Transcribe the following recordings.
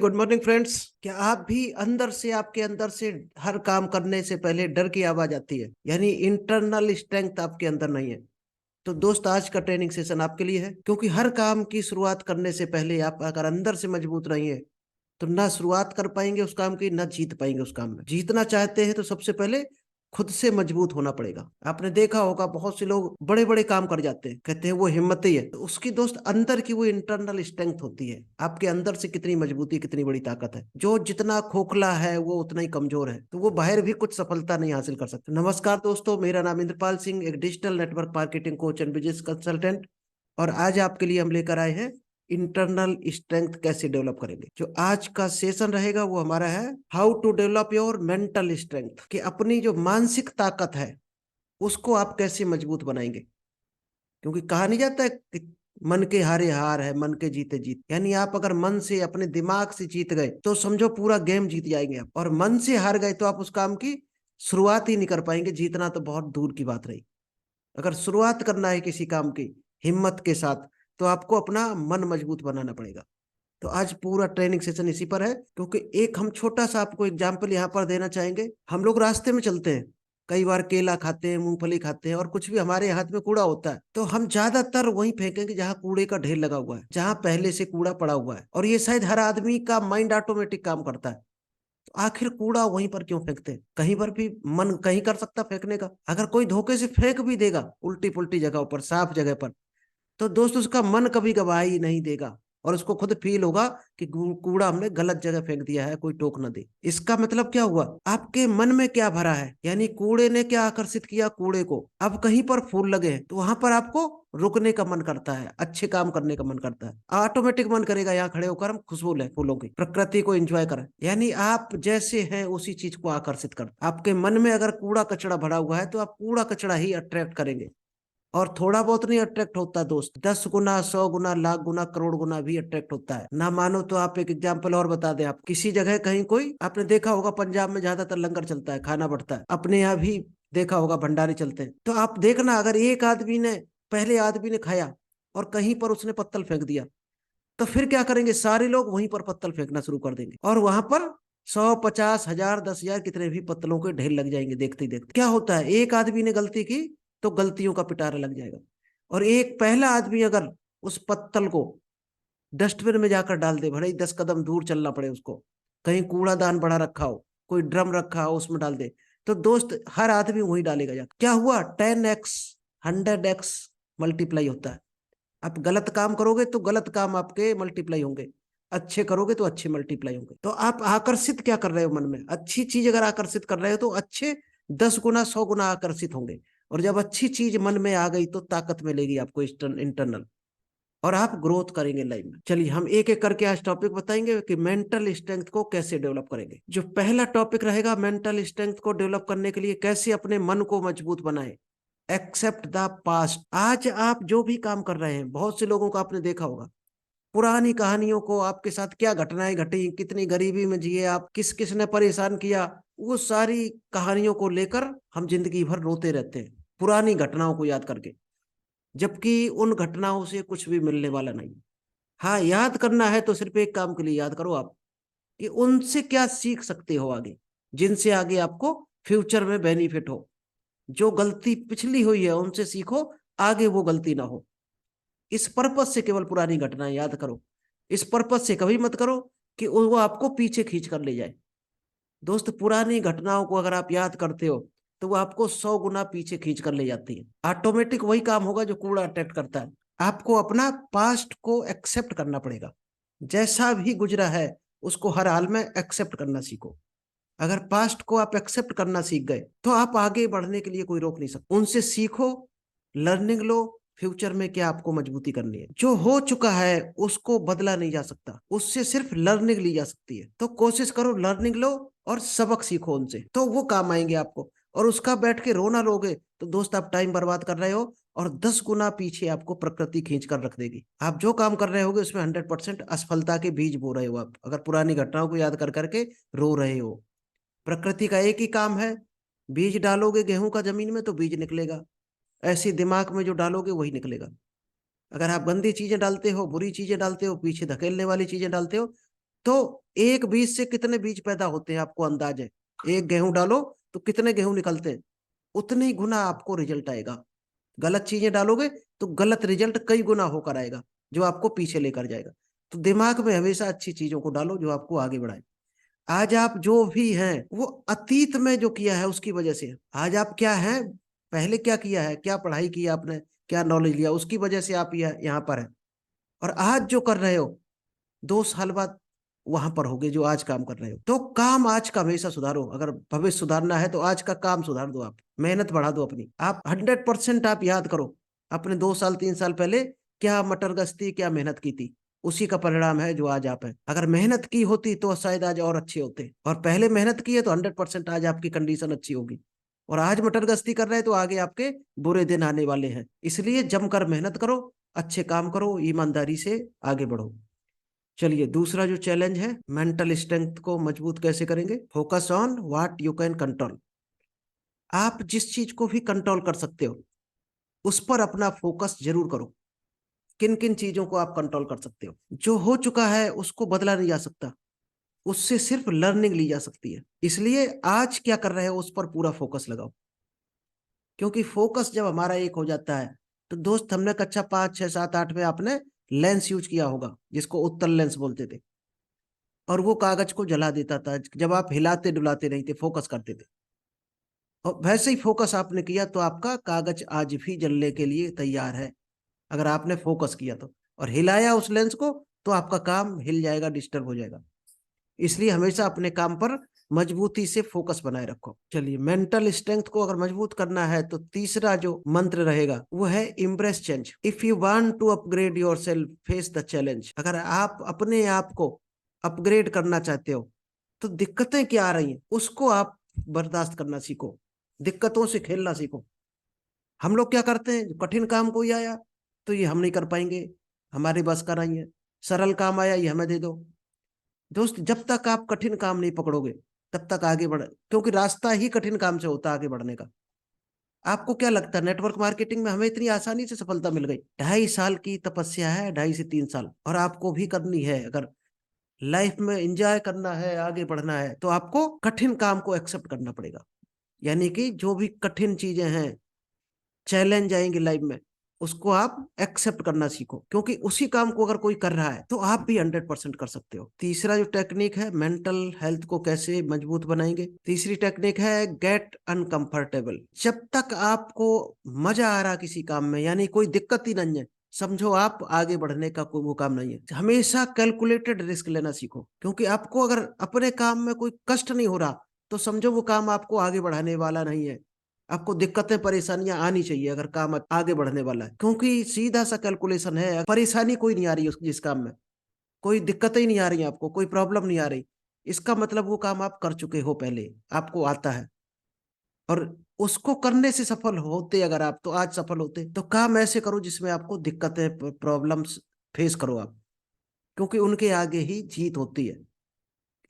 Good morning friends. क्या आप भी अंदर से आपके अंदर से हर काम करने से पहले डर की आवाज आती है, यानी इंटरनल स्ट्रेंथ आपके अंदर नहीं है? तो दोस्त, आज का ट्रेनिंग सेशन आपके लिए है, क्योंकि हर काम की शुरुआत करने से पहले आप अगर अंदर से मजबूत नहीं है तो ना शुरुआत कर पाएंगे उस काम की, ना जीत पाएंगे उस काम में। जीतना चाहते हैं तो सबसे पहले खुद से मजबूत होना पड़ेगा। आपने देखा होगा बहुत से लोग बड़े बड़े काम कर जाते हैं, कहते हैं वो हिम्मत ही है। तो उसकी दोस्त अंदर की वो इंटरनल स्ट्रेंथ होती है, आपके अंदर से कितनी मजबूती, कितनी बड़ी ताकत है। जो जितना खोखला है वो उतना ही कमजोर है, तो वो बाहर भी कुछ सफलता नहीं हासिल कर सकते। नमस्कार दोस्तों, मेरा नाम इंद्रपाल सिंह, एक digital network marketing coach and business consultant. और आज आपके लिए हम लेकर आए हैं इंटरनल स्ट्रेंथ कैसे डेवलप करेंगे। जो आज का सेशन रहेगा वो हमारा है how to develop your mental strength, कि अपनी जो मानसिक ताकत है उसको आप कैसे मजबूत बनाएंगे। क्योंकि कहा नहीं जाता है कि मन के हारे हार है, मन के जीते जीत। यानी आप अगर मन से, अपने दिमाग से जीत गए तो समझो पूरा गेम जीत जाएंगे आप, और मन से हार गए तो आप उस काम की शुरुआत ही नहीं कर पाएंगे। जीतना तो बहुत दूर की बात रही। अगर शुरुआत करना है किसी काम की हिम्मत के साथ, तो आपको अपना मन मजबूत बनाना पड़ेगा। तो आज पूरा ट्रेनिंग सेशन इसी पर है, क्योंकि एक हम छोटा सा आपको एग्जाम्पल यहाँ पर देना चाहेंगे। हम लोग रास्ते में चलते हैं, कई बार केला खाते हैं, मूंगफली खाते हैं, और कुछ भी हमारे हाथ में कूड़ा होता है तो हम ज्यादातर वहीं फेंकेंगे जहाँ कूड़े का ढेर लगा हुआ है, जहाँ पहले से कूड़ा पड़ा हुआ है। और ये शायद हर आदमी का माइंड ऑटोमेटिक काम करता है। तो आखिर कूड़ा वहीं पर क्यों फेंकते हैं? कहीं पर भी मन कहीं कर सकता फेंकने का। अगर कोई धोखे से फेंक भी देगा उल्टी पुल्टी जगह पर, साफ जगह पर, तो दोस्त उसका मन कभी गवाही नहीं देगा, और उसको खुद फील होगा कि कूड़ा हमने गलत जगह फेंक दिया है, कोई टोक न दे। इसका मतलब क्या हुआ? आपके मन में क्या भरा है, यानी कूड़े ने क्या आकर्षित किया कूड़े को। अब कहीं पर फूल लगे हैं तो वहां पर आपको रुकने का मन करता है, अच्छे काम करने का मन करता है। ऑटोमेटिक मन करेगा यहाँ खड़े होकर हम खुशबू लें फूलों की, प्रकृति को एंजॉय करें। यानी आप जैसे हैं उसी चीज को आकर्षित कर। आपके मन में अगर कूड़ा कचरा भरा हुआ है तो आप कूड़ा कचरा ही अट्रैक्ट करेंगे। और थोड़ा बहुत नहीं अट्रैक्ट होता दोस्त, 10 गुना, 100 गुना, लाख गुना, करोड़ गुना भी अट्रैक्ट होता है। ना मानो तो आप एक एग्जाम्पल और बता दें। आप किसी जगह कहीं, कोई आपने देखा होगा पंजाब में ज्यादातर लंगर चलता है, खाना बढ़ता है। अपने यहाँ भी देखा होगा भंडारे चलते हैं। तो आप देखना, अगर एक आदमी ने, पहले आदमी ने खाया और कहीं पर उसने पत्तल फेंक दिया, तो फिर क्या करेंगे? सारे लोग वहीं पर पत्तल फेंकना शुरू कर देंगे, और वहां पर 100, 50, 1000, 10,000 कितने भी पत्तलों के ढेर लग जाएंगे। देखते ही देखते क्या होता है, एक आदमी ने गलती की तो गलतियों का पिटारा लग जाएगा। और एक पहला आदमी अगर उस पत्तल को डस्टबिन में जाकर डाल दे, भले ही 10 कदम दूर चलना पड़े उसको, कहीं कूड़ादान बड़ा रखा हो, कोई ड्रम रखा हो उसमें डाल दे, तो दोस्त हर आदमी वही डालेगा जाकर। क्या हुआ? 10x, 100x मल्टीप्लाई होता है। आप गलत काम करोगे तो गलत काम आपके मल्टीप्लाई होंगे, अच्छे करोगे तो अच्छे मल्टीप्लाई होंगे। तो आप आकर्षित क्या कर रहे हो मन में? अच्छी चीज अगर आकर्षित कर रहे हो तो अच्छे 10 गुना, 100 गुना आकर्षित होंगे। और जब अच्छी चीज मन में आ गई तो ताकत मिलेगी आपको इंटरनल, और आप ग्रोथ करेंगे लाइफ में। चलिए हम एक एक करके आज टॉपिक बताएंगे कि मेंटल स्ट्रेंथ को कैसे डेवलप करेंगे। जो पहला टॉपिक रहेगा मेंटल स्ट्रेंथ को डेवलप करने के लिए कैसे अपने मन को मजबूत बनाए। Accept the past. आज आप जो भी काम कर रहे हैं, बहुत से लोगों को आपने देखा होगा, पुरानी कहानियों को, आपके साथ क्या घटनाएं घटी, कितनी गरीबी में जिए आप, किस किस ने परेशान किया, वो सारी कहानियों को लेकर हम जिंदगी भर रोते रहते हैं, पुरानी घटनाओं को याद करके। जबकि उन घटनाओं से कुछ भी मिलने वाला नहीं। हाँ, याद करना है तो सिर्फ एक काम के लिए याद करो आप, कि उनसे क्या सीख सकते हो आगे, जिनसे आगे आपको फ्यूचर में बेनिफिट हो। जो गलती पिछली हुई है उनसे सीखो, आगे वो गलती ना हो। इस पर्पज से केवल पुरानी घटनाएं याद करो। इस पर्पज से कभी मत करो कि वो आपको पीछे खींच कर ले जाए। दोस्त, पुरानी घटनाओं को अगर आप याद करते हो तो वो आपको 100 गुना पीछे खींच कर ले जाती है। ऑटोमेटिक वही काम होगा जो कूड़ा अट्रैक्ट करता है। आपको अपना पास्ट को एक्सेप्ट करना पड़ेगा। जैसा भी गुजरा है उसको हर हाल में एक्सेप्ट करना सीखो। अगर पास्ट को आप एक्सेप्ट करना सीख गए तो आप आगे बढ़ने के लिए कोई रोक नहीं सकता। उनसे सीखो, लर्निंग लो। फ्यूचर में क्या आपको मजबूती करनी है। जो हो चुका है उसको बदला नहीं जा सकता, उससे सिर्फ लर्निंग ली जा सकती है। तो कोशिश करो, लर्निंग लो और सबक सीखो उनसे, तो वो काम आएंगे आपको। और उसका बैठ के रोना लोगे तो दोस्त आप टाइम बर्बाद कर रहे हो, और 10 गुना पीछे आपको प्रकृति खींच कर रख देगी। आप जो काम कर रहे होगे उसमें 100% असफलता के बीज बो रहे हो आप, अगर पुरानी घटनाओं को याद कर करके रो रहे हो। प्रकृति का एक ही काम है, बीज डालोगे गेहूं का जमीन में तो बीज निकलेगा, ऐसी दिमाग में जो डालोगे वही निकलेगा। अगर आप गंदी चीजें डालते हो, बुरी चीजें डालते हो, पीछे धकेलने वाली चीजें डालते हो, तो एक बीज से कितने बीज पैदा होते हैं आपको अंदाज है? एक गेहूं डालो तो कितने गेहूं निकलते हैं? उतने ही गुना आपको रिजल्ट आएगा। गलत चीजें डालोगे तो गलत रिजल्ट कई गुना होकर आएगा, जो आपको पीछे लेकर जाएगा। तो दिमाग में हमेशा अच्छी चीजों को डालो जो आपको आगे बढ़ाए। आज आप जो भी हैं वो अतीत में जो किया है उसकी वजह से है। आज आप क्या हैं, पहले क्या किया है, क्या पढ़ाई की आपने, क्या नॉलेज लिया, उसकी वजह से आप यहाँ पर है। और आज जो कर रहे हो 2 साल बाद वहां पर होगे जो आज काम कर रहे हो। तो काम आज का हमेशा सुधारो। अगर भविष्य सुधारना है तो आज का काम सुधार दो, आप मेहनत बढ़ा दो अपनी। आप 100% आप याद करो अपने 2 साल 3 साल पहले क्या मटर गश्ती, क्या मेहनत की थी। उसी का परिणाम है जो आज आप है। अगर मेहनत की होती तो शायद आज और अच्छे होते, और पहले मेहनत की है तो 100% आज आपकी कंडीशन अच्छी होगी। और आज मटर गश्ती कर रहे हैं तो आगे आपके बुरे दिन आने वाले हैं। इसलिए जमकर मेहनत करो, अच्छे काम करो, ईमानदारी से आगे बढ़ो। चलिए, दूसरा जो चैलेंज है, मेंटल स्ट्रेंथ को मजबूत कैसे करेंगे? Focus on what you can control. आप जिस चीज को भी कंट्रोल कर सकते हो उस पर अपना फोकस जरूर करो। किन किन चीजों को आप कंट्रोल कर सकते हो? जो हो चुका है उसको बदला नहीं जा सकता, उससे सिर्फ लर्निंग ली जा सकती है। इसलिए आज क्या कर रहे हो उस पर पूरा फोकस लगाओ। क्योंकि फोकस जब हमारा एक हो जाता है तो दोस्त, हमने कक्षा 5 6 7 8 में आपने लेंस यूज किया होगा जिसको उत्तल लेंस बोलते थे, और वो कागज को जला देता था जब आप हिलाते डुलाते नहीं थे, फोकस करते थे। और वैसे ही फोकस आपने किया तो आपका कागज आज भी जलने के लिए तैयार है, अगर आपने फोकस किया तो। और हिलाया उस लेंस को तो आपका काम हिल जाएगा, डिस्टर्ब हो जाएगा। इसलिए हमेशा अपने काम पर मजबूती से फोकस बनाए रखो। चलिए, मेंटल स्ट्रेंथ को अगर मजबूत करना है तो तीसरा जो मंत्र रहेगा वो है embrace change. If you want to upgrade yourself, face the challenge. अगर आप अपने आप को अपग्रेड करना चाहते हो तो दिक्कतें क्या आ रही हैं उसको आप बर्दाश्त करना सीखो, दिक्कतों से खेलना सीखो। हम लोग क्या करते हैं, जो कठिन काम कोई आया तो ये हम नहीं कर पाएंगे, हमारे बस का नहीं है। सरल काम आया, ये हमें दे दो। दोस्त, जब तक आप कठिन काम नहीं पकड़ोगे तब तक आगे बढ़, क्योंकि रास्ता ही कठिन काम से होता है आगे बढ़ने का। आपको क्या लगता है नेटवर्क मार्केटिंग में हमें इतनी आसानी से सफलता मिल गई? 2.5 साल की तपस्या है, 2.5 से 3 साल, और आपको भी करनी है। अगर लाइफ में एंजॉय करना है, आगे बढ़ना है, तो आपको कठिन काम को एक्सेप्ट करना पड़ेगा। यानी कि जो भी कठिन चीजें हैं, चैलेंज आएंगे लाइफ में, उसको आप एक्सेप्ट करना सीखो। क्योंकि उसी काम को अगर कोई कर रहा है तो आप भी 100% कर सकते हो। तीसरा जो टेक्निक है, मेंटल हेल्थ को कैसे मजबूत बनाएंगे, तीसरी टेक्निक है गेट अनकंफर्टेबल। जब तक आपको मजा आ रहा किसी काम में, यानी कोई दिक्कत ही नहीं है, समझो आप आगे बढ़ने का कोई वो काम नहीं है। हमेशा कैलकुलेटेड रिस्क लेना सीखो। क्योंकि आपको अगर अपने काम में कोई कष्ट नहीं हो रहा तो समझो वो काम आपको आगे बढ़ाने वाला नहीं है। आपको दिक्कतें परेशानियां आनी चाहिए अगर काम आगे बढ़ने वाला है। क्योंकि सीधा सा कैलकुलेशन है, परेशानी कोई नहीं आ रही जिस काम में, कोई दिक्कतें ही नहीं आ रही, आपको कोई प्रॉब्लम नहीं आ रही, इसका मतलब वो काम आप कर चुके हो पहले, आपको आता है। और उसको करने से सफल होते अगर आप, तो आज सफल होते। तो काम ऐसे करो जिसमें आपको दिक्कतें, प्रॉब्लम्स फेस करो आप, क्योंकि उनके आगे ही जीत होती है।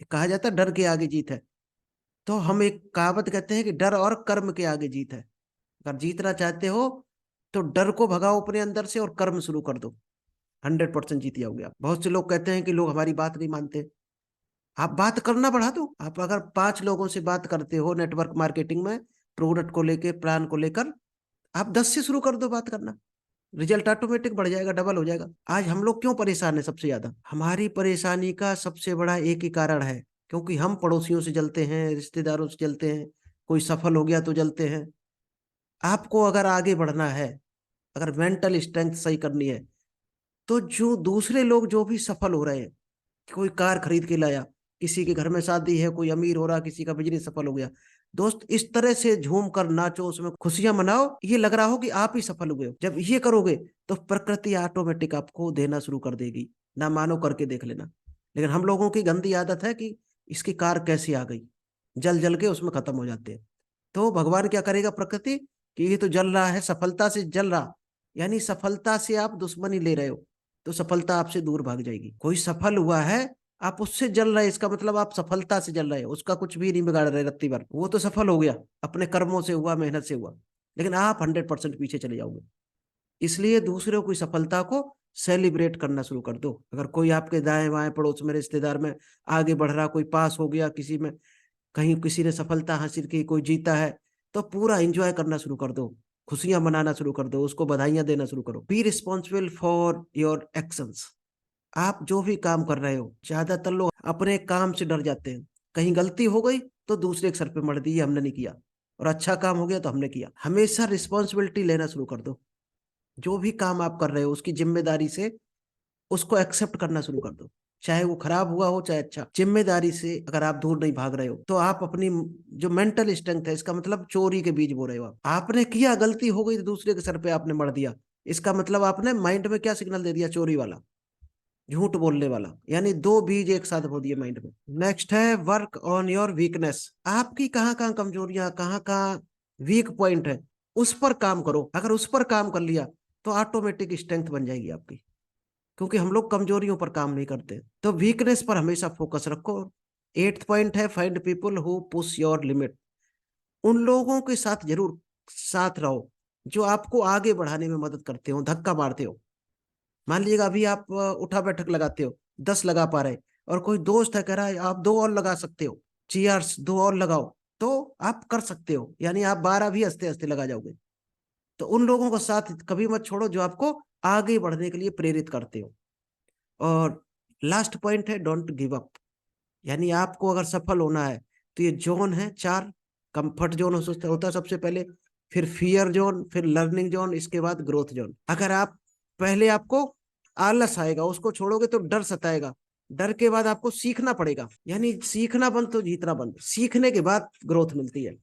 कहा जाता है डर के आगे जीत है। तो हम एक कहावत कहते हैं कि डर और कर्म के आगे जीत है। अगर जीतना चाहते हो तो डर को भगाओ अपने अंदर से और कर्म शुरू कर दो, 100% जीत जाओगे आप। बहुत से लोग कहते हैं कि लोग हमारी बात नहीं मानते। आप बात करना बढ़ा दो। आप अगर 5 लोगों से बात करते हो नेटवर्क मार्केटिंग में, प्रोडक्ट को लेकर, प्लान को लेकर, आप 10 से शुरू कर दो बात करना। रिजल्ट ऑटोमेटिक बढ़ जाएगा, डबल हो जाएगा। आज हम लोग क्यों परेशान है? सबसे ज्यादा हमारी परेशानी का सबसे बड़ा एक ही कारण है, क्योंकि हम पड़ोसियों से जलते हैं, रिश्तेदारों से जलते हैं, कोई सफल हो गया तो जलते हैं। आपको अगर आगे बढ़ना है, अगर मेंटल स्ट्रेंथ सही करनी है, तो जो दूसरे लोग जो भी सफल हो रहे हैं, कोई कार खरीद के लाया, किसी के घर में शादी है, कोई अमीर हो रहा, किसी का बिजनेस सफल हो गया, दोस्त इस तरह से झूम कर नाचो, उसमें खुशियां मनाओ, ये लग रहा हो कि आप ही सफल हुए हो। जब ये करोगे तो प्रकृति ऑटोमेटिक आपको देना शुरू कर देगी। ना मानो, करके देख लेना। लेकिन हम लोगों की गंदी आदत है कि इसकी कार कैसे आ गई, जल जल के उसमें खत्म हो जाते हैं। तो भगवान क्या करेगा, प्रकृति, कि ये तो जल रहा है, सफलता से जल रहा, यानी सफलता से आप दुश्मनी ले रहे हो, तो सफलता आपसे दूर भाग जाएगी। कोई सफल हुआ है, आप उससे जल रहे हैं, इसका मतलब आप सफलता से जल रहे हो, उसका कुछ भी नहीं बिगाड़ रहे रत्ती भर। वो तो सफल हो गया, अपने कर्मों से हुआ, मेहनत से हुआ, लेकिन आप 100% पीछे चले जाओगे। इसलिए दूसरों की सफलता को सेलिब्रेट करना शुरू कर दो। अगर कोई आपके दाएं बाएं पड़ोस में रिश्तेदार में आगे बढ़ रहा, कोई पास हो गया, किसी में कहीं किसी ने सफलता हासिल की, कोई जीता है, तो पूरा एंजॉय करना शुरू कर दो, खुशियां मनाना शुरू कर दो, उसको बधाइयां देना शुरू करो। Be responsible for your actions. आप जो भी काम कर रहे हो, ज्यादातर लोग अपने काम से डर जाते हैं। कहीं गलती हो गई तो दूसरे के सर पे मर दी, ये हमने नहीं किया, और अच्छा काम हो गया तो हमने किया। हमेशा रिस्पॉन्सिबिलिटी लेना शुरू कर दो। जो भी काम आप कर रहे हो उसकी जिम्मेदारी से उसको एक्सेप्ट करना शुरू कर दो, चाहे वो खराब हुआ हो चाहे अच्छा। जिम्मेदारी से अगर आप दूर नहीं भाग रहे हो तो आप अपनी जो मेंटल स्ट्रेंथ है, इसका मतलब चोरी के बीज बो रहे हो आप। आपने किया, गलती हो गई तो दूसरे के सर पे आपने मर दिया, इसका मतलब आपने माइंड में क्या सिग्नल दे दिया? चोरी वाला, झूठ बोलने वाला। यानी दो बीज एक साथ बो दिए माइंड में। नेक्स्ट है वर्क ऑन योर वीकनेस। आपकी कहाँ कहाँ कमजोरियां, कहाँ कहाँ वीक पॉइंट है, उस पर काम करो। अगर उस पर काम कर लिया तो ऑटोमेटिक स्ट्रेंथ बन जाएगी आपकी, क्योंकि हम लोग कमजोरियों पर काम नहीं करते। तो वीकनेस पर हमेशा फोकस रखो। एट्थ पॉइंट है find people who push your limit. उन लोगों के साथ जरूर साथ रहो जो आपको आगे बढ़ाने में मदद करते हो, धक्का मारते हो। मान लीजिएगा अभी आप उठा बैठक लगाते हो, 10 लगा पा रहे, और कोई दोस्त है कह रहा है आप 2 और लगा सकते हो, चीयर्स 2 और लगाओ, तो आप कर सकते हो, यानी आप 12 भी हंसते हंसते लगा जाओगे। तो उन लोगों का साथ कभी मत छोड़ो जो आपको आगे बढ़ने के लिए प्रेरित करते हो। और लास्ट पॉइंट है डोंट गिव अप। यानी आपको अगर सफल होना है तो ये जोन है 4। कंफर्ट जोन हो सकता होता है सबसे पहले, फिर फियर जोन, फिर लर्निंग जोन, इसके बाद ग्रोथ जोन। अगर आप पहले आपको आलस आएगा, उसको छोड़ोगे तो डर सताएगा, डर के बाद आपको सीखना पड़ेगा। यानी सीखना बंद तो जीतना बंद, सीखने के बाद ग्रोथ मिलती है।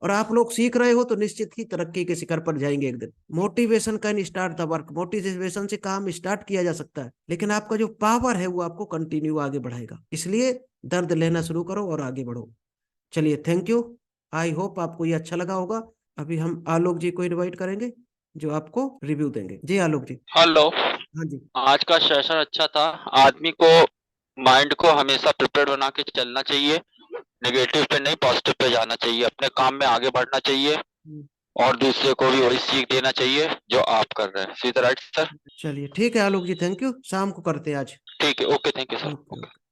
और आप लोग सीख रहे हो तो निश्चित ही तरक्की के शिखर पर जाएंगे एक दिन। Motivation can start the work. Motivation से काम स्टार्ट किया जा सकता है, लेकिन आपका जो पावर है वो आपको कंटिन्यू आगे बढ़ाएगा। इसलिए दर्द लेना शुरू करो और आगे बढ़ो। चलिए, थैंक यू। आई होप आपको ये अच्छा लगा होगा। अभी हम आलोक जी को इनवाइट करेंगे जो आपको रिव्यू देंगे। जी आलोक जी। हेलो। हाँ जी। आज का सेशन अच्छा था। आदमी को माइंड को हमेशा प्रिपेयर्ड बना के चलना चाहिए। नेगेटिव पे नहीं, पॉजिटिव पे जाना चाहिए। अपने काम में आगे बढ़ना चाहिए हम्म, और दूसरे को भी वही सीख देना चाहिए जो आप कर रहे हैं। See the right sir? चलिए ठीक है आलोक जी, थैंक यू। शाम को करते हैं आज। ठीक है, okay, thank you sir. Okay.